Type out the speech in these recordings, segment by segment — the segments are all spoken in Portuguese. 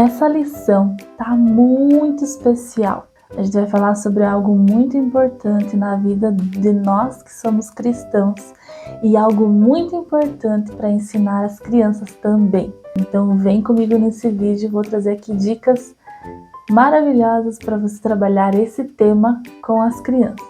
Essa lição tá muito especial. A gente vai falar sobre algo muito importante na vida de nós que somos cristãos e algo muito importante para ensinar as crianças também. Então vem comigo nesse vídeo, vou trazer aqui dicas maravilhosas para você trabalhar esse tema com as crianças.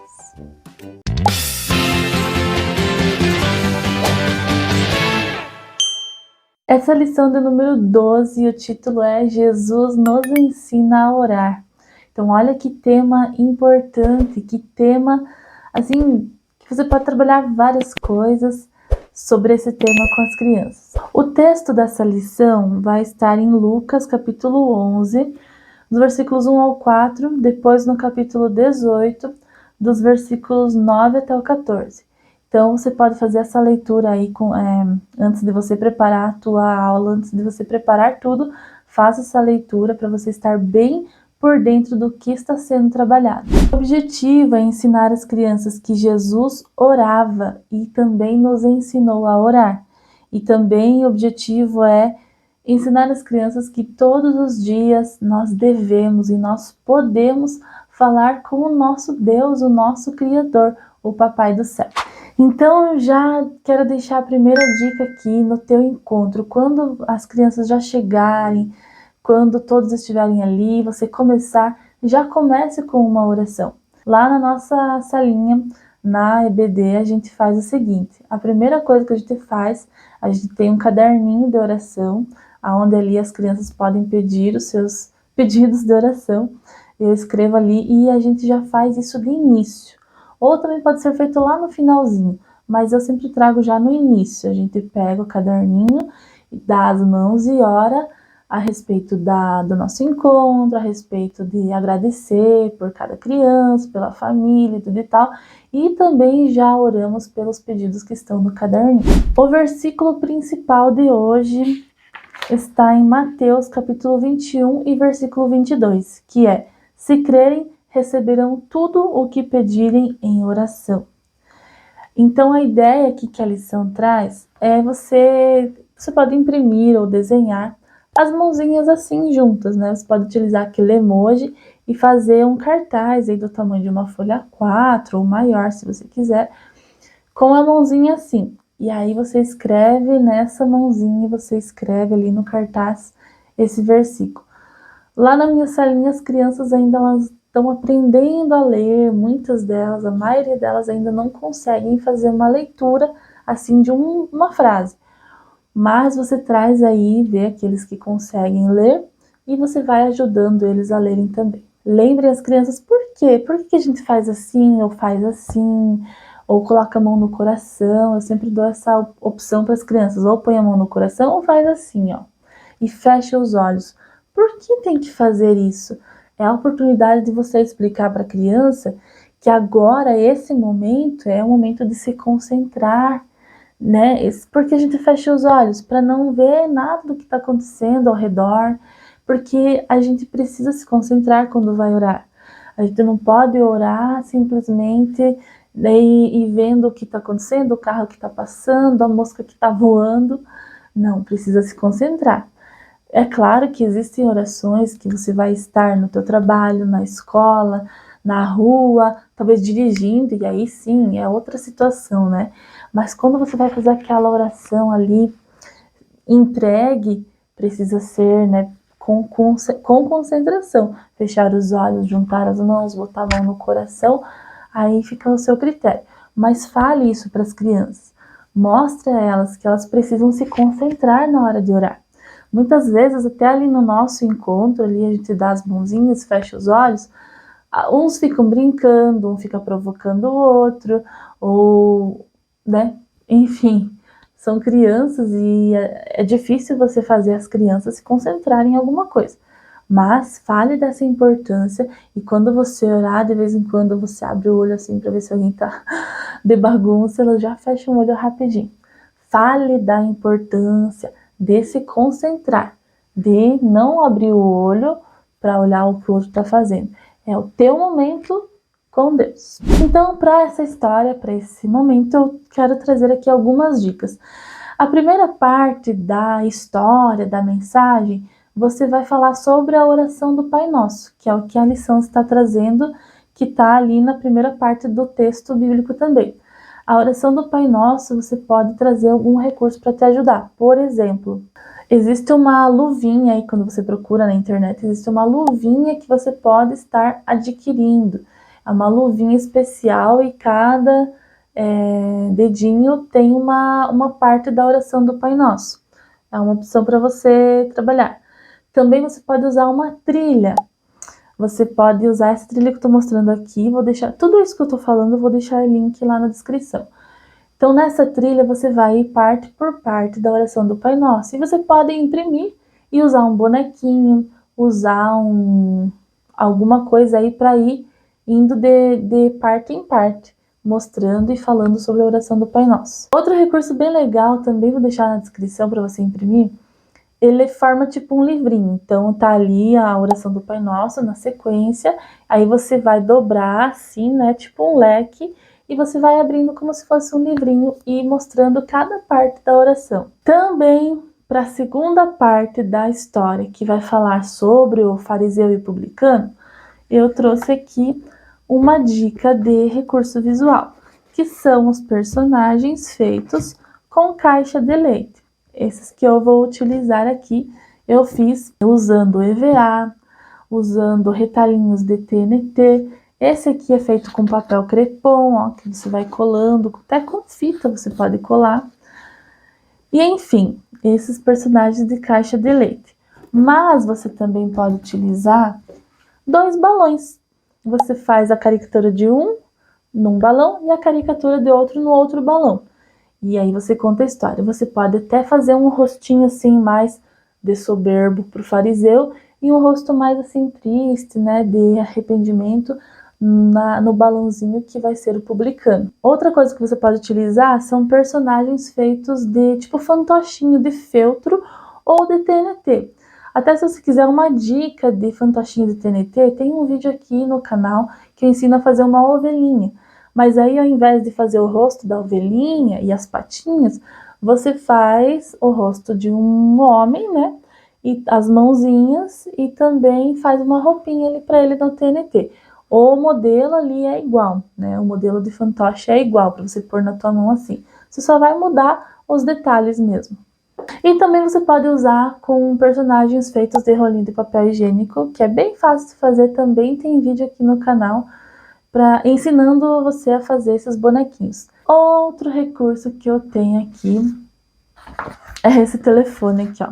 Essa é a lição de número 12 e o título é Jesus nos ensina a orar. Então olha que tema importante, que tema, assim, que você pode trabalhar várias coisas sobre esse tema com as crianças. O texto dessa lição vai estar em Lucas capítulo 11, dos versículos 1 ao 4, depois no capítulo 18, dos versículos 9 até o 14. Então, você pode fazer essa leitura aí antes de você preparar a tua aula, antes de você preparar tudo, faça essa leitura para você estar bem por dentro do que está sendo trabalhado. O objetivo é ensinar as crianças que Jesus orava e também nos ensinou a orar. E também o objetivo é ensinar as crianças que todos os dias nós devemos e nós podemos falar com o nosso Deus, o nosso Criador, o Papai do Céu. Então, eu já quero deixar a primeira dica aqui no teu encontro. Quando as crianças já chegarem, quando todos estiverem ali, você começar, já comece com uma oração. Lá na nossa salinha, na EBD, a gente faz o seguinte. A primeira coisa que a gente faz, a gente tem um caderninho de oração, onde ali as crianças podem pedir os seus pedidos de oração. Eu escrevo ali e a gente já faz isso de início. Ou também pode ser feito lá no finalzinho, mas eu sempre trago já no início. A gente pega o caderninho, dá as mãos e ora a respeito do nosso encontro, a respeito de agradecer por cada criança, pela família e tudo e tal. E também já oramos pelos pedidos que estão no caderninho. O versículo principal de hoje está em Mateus capítulo 21 e versículo 22, que é: se crerem, receberão tudo o que pedirem em oração. Então a ideia aqui que a lição traz é você pode imprimir ou desenhar as mãozinhas assim juntas, né? Você pode utilizar aquele emoji e fazer um cartaz aí do tamanho de uma folha A4 ou maior, se você quiser, com a mãozinha assim. E aí você escreve nessa mãozinha, você escreve ali no cartaz esse versículo. Lá na minha salinha, as crianças ainda estão aprendendo a ler, muitas delas, a maioria delas ainda não conseguem fazer uma leitura assim de uma frase. Mas você traz aí, vê aqueles que conseguem ler e você vai ajudando eles a lerem também. Lembre as crianças por quê? Por que a gente faz assim ou faz assim? Ou coloca a mão no coração? Eu sempre dou essa opção para as crianças. Ou põe a mão no coração ou faz assim, ó. E fecha os olhos. Por que tem que fazer isso? É a oportunidade de você explicar para a criança que agora, esse momento, é o momento de se concentrar, né? Porque a gente fecha os olhos para não ver nada do que está acontecendo ao redor, porque a gente precisa se concentrar quando vai orar. A gente não pode orar simplesmente e vendo o que está acontecendo, o carro que está passando, a mosca que está voando. Não, precisa se concentrar. É claro que existem orações que você vai estar no teu trabalho, na escola, na rua, talvez dirigindo, e aí sim, é outra situação, né? Mas quando você vai fazer aquela oração ali, entregue, precisa ser, né, com concentração. Fechar os olhos, juntar as mãos, botar a mão no coração, aí fica ao seu critério. Mas fale isso para as crianças. Mostre a elas que elas precisam se concentrar na hora de orar. Muitas vezes, até ali no nosso encontro, ali a gente dá as mãozinhas, fecha os olhos, uns ficam brincando, um fica provocando o outro, ou, né, enfim, são crianças e é difícil você fazer as crianças se concentrarem em alguma coisa. Mas fale dessa importância e quando você orar, de vez em quando você abre o olho assim para ver se alguém tá de bagunça, elas já fecham o olho rapidinho. Fale da importância de se concentrar, de não abrir o olho para olhar o que o outro está fazendo. É o teu momento com Deus. Então, para essa história, para esse momento, eu quero trazer aqui algumas dicas. A primeira parte da história, da mensagem, você vai falar sobre a oração do Pai Nosso, que é o que a lição está trazendo, que está ali na primeira parte do texto bíblico também. A oração do Pai Nosso, você pode trazer algum recurso para te ajudar. Por exemplo, existe uma luvinha aí, quando você procura na internet, existe uma luvinha que você pode estar adquirindo. É uma luvinha especial e cada dedinho tem uma parte da oração do Pai Nosso. É uma opção para você trabalhar. Também você pode usar uma trilha. Você pode usar essa trilha que eu estou mostrando aqui. Vou deixar tudo isso que eu estou falando, eu vou deixar link lá na descrição. Então, nessa trilha, você vai ir parte por parte da oração do Pai Nosso. E você pode imprimir e usar um bonequinho, usar alguma coisa aí para ir indo de parte em parte, mostrando e falando sobre a oração do Pai Nosso. Outro recurso bem legal, também vou deixar na descrição para você imprimir, ele forma tipo um livrinho. Então tá ali a oração do Pai Nosso na sequência, aí você vai dobrar assim, né, tipo um leque, e você vai abrindo como se fosse um livrinho e mostrando cada parte da oração. Também para a segunda parte da história, que vai falar sobre o fariseu e o publicano, eu trouxe aqui uma dica de recurso visual, que são os personagens feitos com caixa de leite. Esses que eu vou utilizar aqui, eu fiz usando EVA, usando retalhinhos de TNT. Esse aqui é feito com papel crepom, ó, que você vai colando, até com fita você pode colar. E enfim, esses personagens de caixa de leite. Mas você também pode utilizar 2 balões. Você faz a caricatura de um num balão e a caricatura de outro no outro balão. E aí você conta a história. Você pode até fazer um rostinho assim mais de soberbo para o fariseu e um rosto mais assim triste, né, de arrependimento no balãozinho que vai ser o publicano. Outra coisa que você pode utilizar são personagens feitos de tipo fantochinho de feltro ou de TNT. Até se você quiser uma dica de fantochinho de TNT, tem um vídeo aqui no canal que eu ensino a fazer uma ovelhinha. Mas aí, ao invés de fazer o rosto da ovelhinha e as patinhas, você faz o rosto de um homem, né? E as mãozinhas, e também faz uma roupinha ali para ele no TNT. O modelo ali é igual, né? O modelo de fantoche é igual para você pôr na tua mão assim. Você só vai mudar os detalhes mesmo. E também você pode usar com personagens feitos de rolinho de papel higiênico, que é bem fácil de fazer também. Tem vídeo aqui no canal ensinando você a fazer esses bonequinhos. Outro recurso que eu tenho aqui é esse telefone aqui, ó.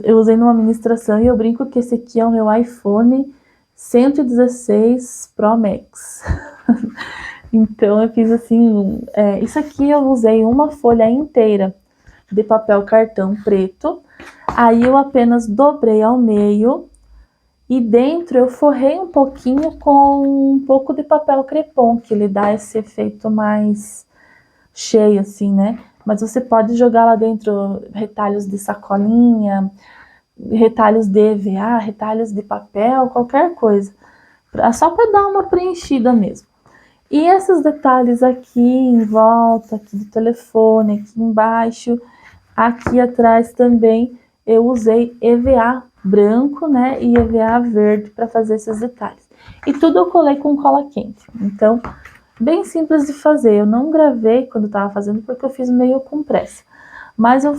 Eu usei numa ministração e eu brinco que esse aqui é o meu iPhone 116 Pro Max. Então eu fiz assim, isso aqui eu usei uma folha inteira de papel cartão preto, aí eu apenas dobrei ao meio e dentro eu forrei um pouquinho com um pouco de papel crepom, que ele dá esse efeito mais cheio assim, né? Mas você pode jogar lá dentro retalhos de sacolinha, retalhos de EVA, retalhos de papel, qualquer coisa. Só para dar uma preenchida mesmo. E esses detalhes aqui em volta, aqui do telefone, aqui embaixo, aqui atrás também eu usei EVA branco, né, e EVA verde para fazer esses detalhes. E tudo eu colei com cola quente. Então, bem simples de fazer. Eu não gravei quando estava fazendo porque eu fiz meio com pressa. Mas eu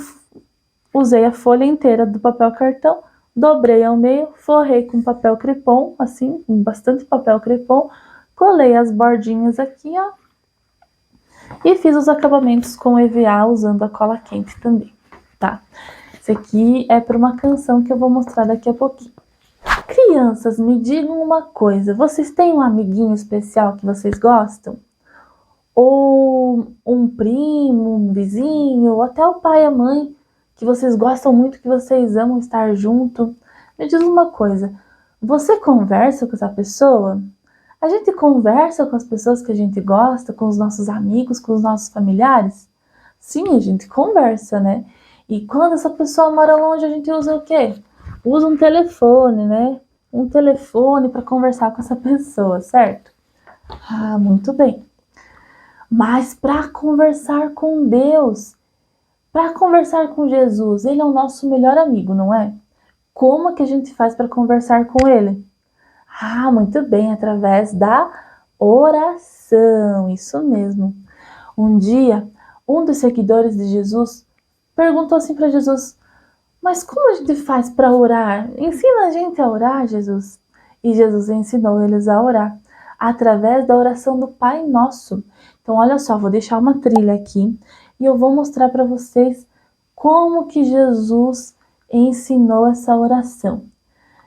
usei a folha inteira do papel cartão, dobrei ao meio, forrei com papel crepom, assim, com bastante papel crepom, colei as bordinhas aqui, ó, e fiz os acabamentos com EVA usando a cola quente também, tá? Esse aqui é para uma canção que eu vou mostrar daqui a pouquinho. Crianças, me digam uma coisa, vocês têm um amiguinho especial que vocês gostam? Ou um primo, um vizinho, ou até o pai e a mãe, que vocês gostam muito, que vocês amam estar junto? Me diz uma coisa, você conversa com essa pessoa? A gente conversa com as pessoas que a gente gosta, com os nossos amigos, com os nossos familiares? Sim, a gente conversa, né? E quando essa pessoa mora longe, a gente usa o quê? Usa um telefone, né? Um telefone para conversar com essa pessoa, certo? Ah, muito bem. Mas para conversar com Deus, para conversar com Jesus, Ele é o nosso melhor amigo, não é? Como que a gente faz para conversar com ele? Ah, muito bem, através da oração, isso mesmo. Um dia, um dos seguidores de Jesus perguntou assim para Jesus: mas como a gente faz para orar? Ensina a gente a orar, Jesus. E Jesus ensinou eles a orar através da oração do Pai Nosso. Então, olha só, vou deixar uma trilha aqui e eu vou mostrar para vocês como que Jesus ensinou essa oração.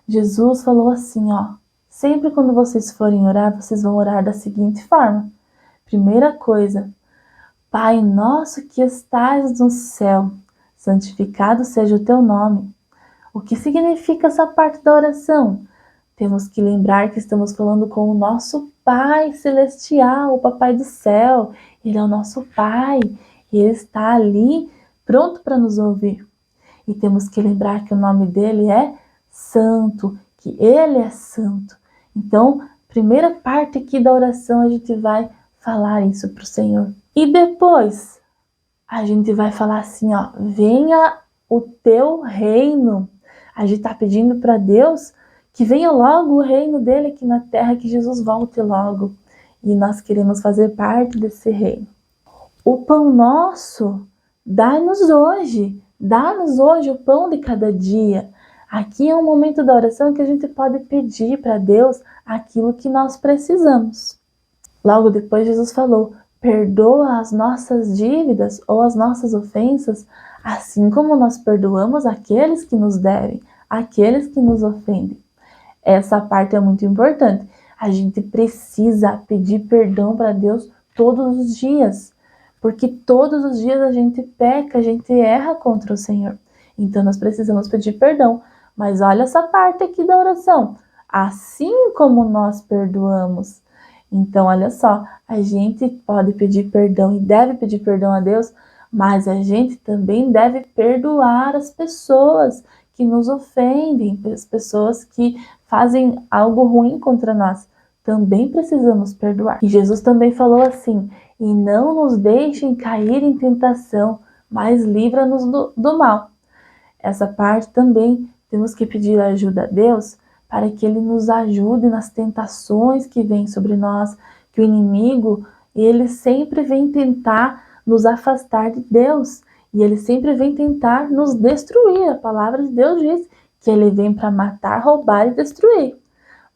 Jesus falou assim, ó: sempre quando vocês forem orar, vocês vão orar da seguinte forma. Primeira coisa: Pai nosso que estás no céu, santificado seja o teu nome. O que significa essa parte da oração? Temos que lembrar que estamos falando com o nosso Pai Celestial, o Papai do céu. Ele é o nosso Pai e Ele está ali pronto para nos ouvir. E temos que lembrar que o nome dele é Santo, que Ele é Santo. Então, primeira parte aqui da oração, a gente vai falar isso para o Senhor. E depois, a gente vai falar assim, ó: venha o teu reino. A gente está pedindo para Deus que venha logo o reino dele aqui na terra, que Jesus volte logo. E nós queremos fazer parte desse reino. O pão nosso, dá-nos hoje. Dá-nos hoje o pão de cada dia. Aqui é um momento da oração que a gente pode pedir para Deus aquilo que nós precisamos. Logo depois Jesus falou: perdoa as nossas dívidas ou as nossas ofensas, assim como nós perdoamos aqueles que nos devem, aqueles que nos ofendem. Essa parte é muito importante. A gente precisa pedir perdão para Deus todos os dias, porque todos os dias a gente peca, a gente erra contra o Senhor. Então nós precisamos pedir perdão. Mas olha essa parte aqui da oração: assim como nós perdoamos. Então, olha só, a gente pode pedir perdão e deve pedir perdão a Deus, mas a gente também deve perdoar as pessoas que nos ofendem, as pessoas que fazem algo ruim contra nós. Também precisamos perdoar. E Jesus também falou assim: e não nos deixem cair em tentação, mas livra-nos do mal. Essa parte também temos que pedir ajuda a Deus para que Ele nos ajude nas tentações que vêm sobre nós, que o inimigo, ele sempre vem tentar nos afastar de Deus, e ele sempre vem tentar nos destruir. A palavra de Deus diz que ele vem para matar, roubar e destruir.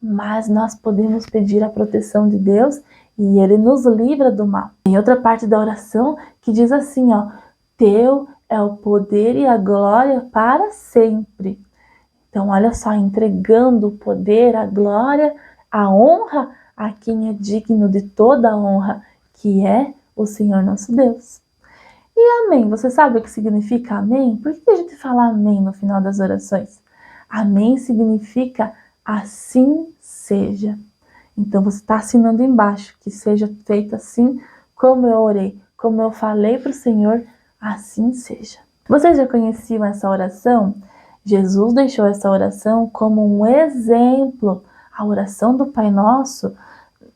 Mas nós podemos pedir a proteção de Deus e Ele nos livra do mal. Tem outra parte da oração que diz assim, ó: teu é o poder e a glória para sempre. Então, olha só, entregando o poder, a glória, a honra a quem é digno de toda a honra, que é o Senhor nosso Deus. E amém, você sabe o que significa amém? Por que a gente fala amém no final das orações? Amém significa assim seja. Então você está assinando embaixo, que seja feito assim como eu orei, como eu falei para o Senhor, assim seja. Vocês já conheciam essa oração? Jesus deixou essa oração como um exemplo. A oração do Pai Nosso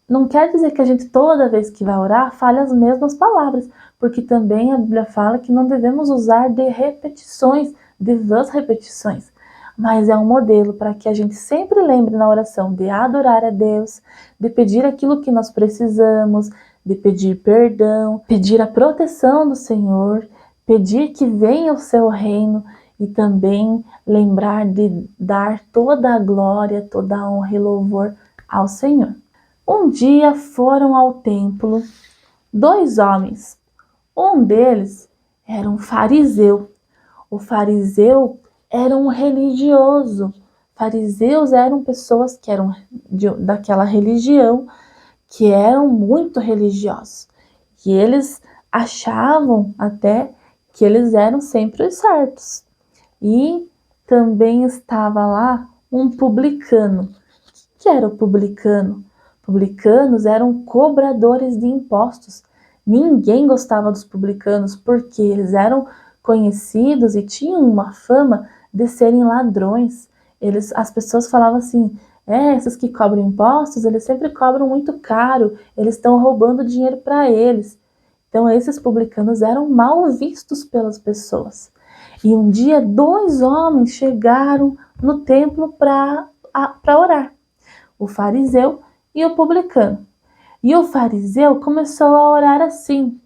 não quer dizer que a gente toda vez que vai orar fale as mesmas palavras, porque também a Bíblia fala que não devemos usar de repetições, de vãs repetições. Mas é um modelo para que a gente sempre lembre na oração de adorar a Deus, de pedir aquilo que nós precisamos, de pedir perdão, pedir a proteção do Senhor, pedir que venha o seu reino e também lembrar de dar toda a glória, toda a honra e louvor ao Senhor. Um dia foram ao templo 2 homens. Um deles era um fariseu. O fariseu era um religioso. Fariseus eram pessoas que eram daquela religião, que eram muito religiosos. E eles achavam até que eles eram sempre os certos. E também estava lá um publicano. O que era o publicano? Publicanos eram cobradores de impostos. Ninguém gostava dos publicanos porque eles eram conhecidos e tinham uma fama de serem ladrões. As pessoas falavam assim: esses que cobram impostos, eles sempre cobram muito caro, eles estão roubando dinheiro para eles. Então esses publicanos eram mal vistos pelas pessoas. E um dia 2 homens chegaram no templo para orar, o fariseu e o publicano. E o fariseu começou a orar assim: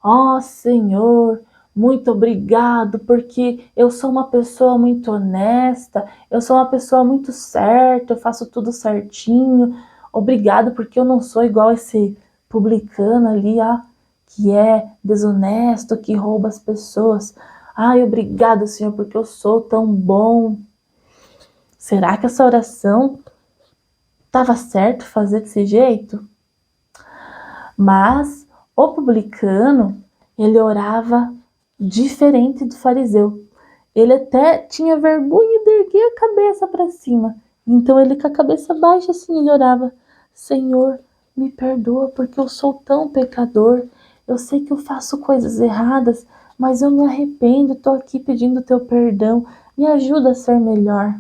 ó Senhor, muito obrigado, porque eu sou uma pessoa muito honesta, eu sou uma pessoa muito certa, eu faço tudo certinho. Obrigado, porque eu não sou igual esse publicano ali, ó, que é desonesto, que rouba as pessoas. Ai, obrigado, Senhor, porque eu sou tão bom. Será que essa oração estava certo fazer desse jeito? Mas o publicano, ele orava diferente do fariseu. Ele até tinha vergonha de erguer a cabeça para cima. Então ele com a cabeça baixa assim, ele orava: Senhor, me perdoa porque eu sou tão pecador. Eu sei que eu faço coisas erradas, mas eu me arrependo, estou aqui pedindo teu perdão. Me ajuda a ser melhor.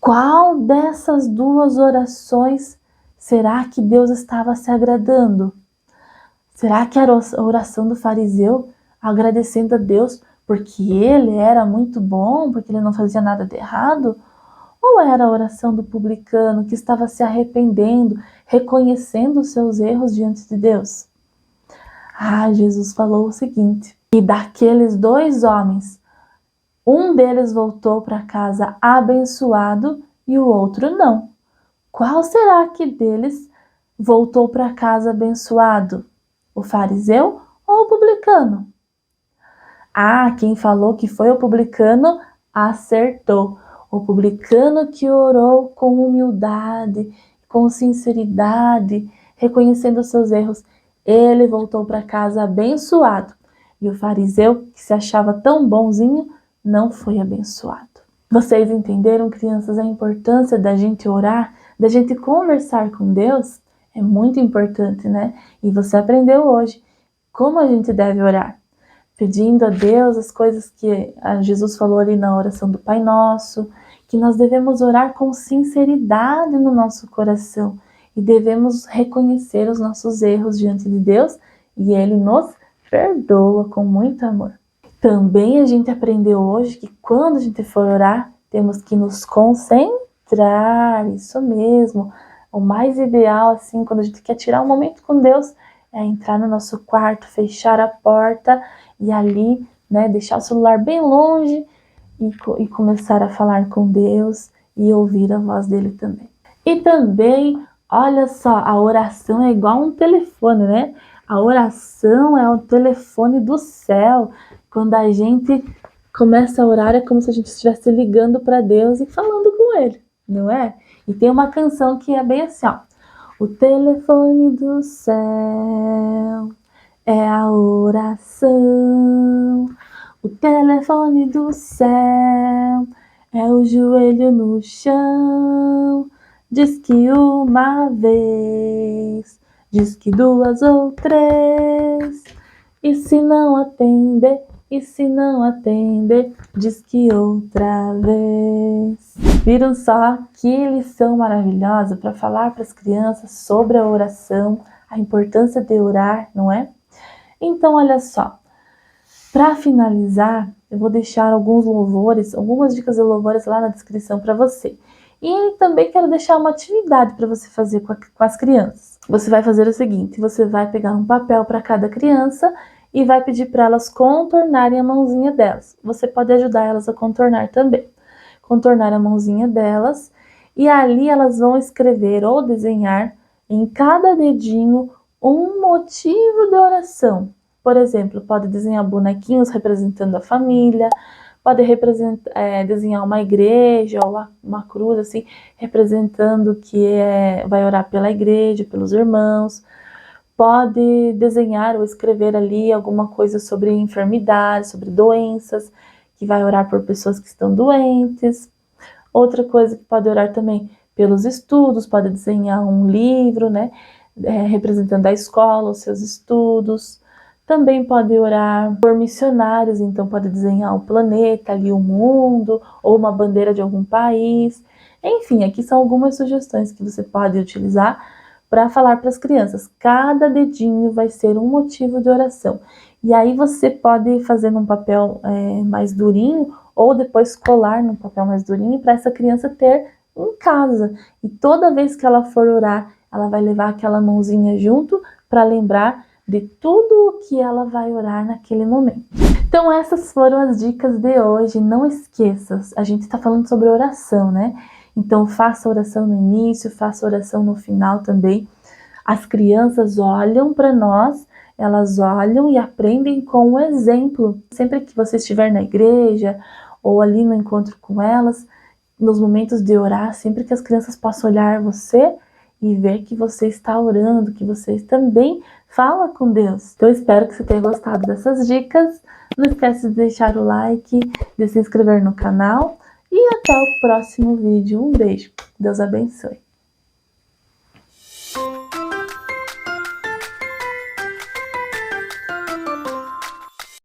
Qual dessas duas orações será que Deus estava se agradando? Será que era a oração do fariseu agradecendo a Deus porque ele era muito bom, porque ele não fazia nada de errado? Ou era a oração do publicano que estava se arrependendo, reconhecendo os seus erros diante de Deus? Jesus falou o seguinte: e daqueles dois homens, um deles voltou para casa abençoado e o outro não. Qual será que deles voltou para casa abençoado? O fariseu ou o publicano? Quem falou que foi o publicano acertou. O publicano que orou com humildade, com sinceridade, reconhecendo os seus erros, ele voltou para casa abençoado. E o fariseu, que se achava tão bonzinho, não foi abençoado. Vocês entenderam, crianças, a importância da gente orar, da gente conversar com Deus? É muito importante, né? E você aprendeu hoje como a gente deve orar. Pedindo a Deus as coisas que Jesus falou ali na oração do Pai Nosso, que nós devemos orar com sinceridade no nosso coração e devemos reconhecer os nossos erros diante de Deus e Ele nos perdoa com muito amor. Também a gente aprendeu hoje que quando a gente for orar, temos que nos concentrar, isso mesmo. O mais ideal, assim, quando a gente quer tirar um momento com Deus, é entrar no nosso quarto, fechar a porta e ali, né, deixar o celular bem longe e começar a falar com Deus e ouvir a voz dele também. E também, olha só, a oração é igual um telefone, né? A oração é o telefone do céu. Quando a gente começa a orar, é como se a gente estivesse ligando para Deus e falando com Ele, não é? E tem uma canção que é bem assim, ó. O telefone do céu é a oração. O telefone do céu é o joelho no chão. Diz que uma vez, diz que duas ou três. E se não atender, diz que outra vez. Viram só que lição maravilhosa para falar para as crianças sobre a oração, a importância de orar, não é? Então, olha só. Para finalizar, eu vou deixar alguns louvores, algumas dicas de louvores lá na descrição para você. E também quero deixar uma atividade para você fazer com as crianças. Você vai fazer o seguinte: você vai pegar um papel para cada criança e vai pedir para elas contornarem a mãozinha delas. Você pode ajudar elas a contornar também. Contornar a mãozinha delas e ali elas vão escrever ou desenhar em cada dedinho um motivo de oração. Por exemplo, pode desenhar bonequinhos representando a família, pode desenhar uma igreja ou uma cruz, assim, representando que vai orar pela igreja, pelos irmãos. Pode desenhar ou escrever ali alguma coisa sobre enfermidades, sobre doenças, que vai orar por pessoas que estão doentes. Outra coisa que pode orar também pelos estudos, pode desenhar um livro, né, representando a escola, os seus estudos. Também pode orar por missionários, então pode desenhar o planeta, ali o mundo, ou uma bandeira de algum país. Enfim, aqui são algumas sugestões que você pode utilizar para falar para as crianças. Cada dedinho vai ser um motivo de oração. E aí você pode fazer num papel mais durinho ou depois colar num papel mais durinho para essa criança ter em casa. E toda vez que ela for orar, ela vai levar aquela mãozinha junto para lembrar de tudo o que ela vai orar naquele momento. Então essas foram as dicas de hoje. Não esqueça, a gente está falando sobre oração, né? Então faça oração no início, faça oração no final também. As crianças olham para nós, elas olham e aprendem com o exemplo. Sempre que você estiver na igreja ou ali no encontro com elas, nos momentos de orar, sempre que as crianças possam olhar você e ver que você está orando, que você também fala com Deus. Então eu espero que você tenha gostado dessas dicas. Não esquece de deixar o like, de se inscrever no canal e até o próximo vídeo. Um beijo. Deus abençoe.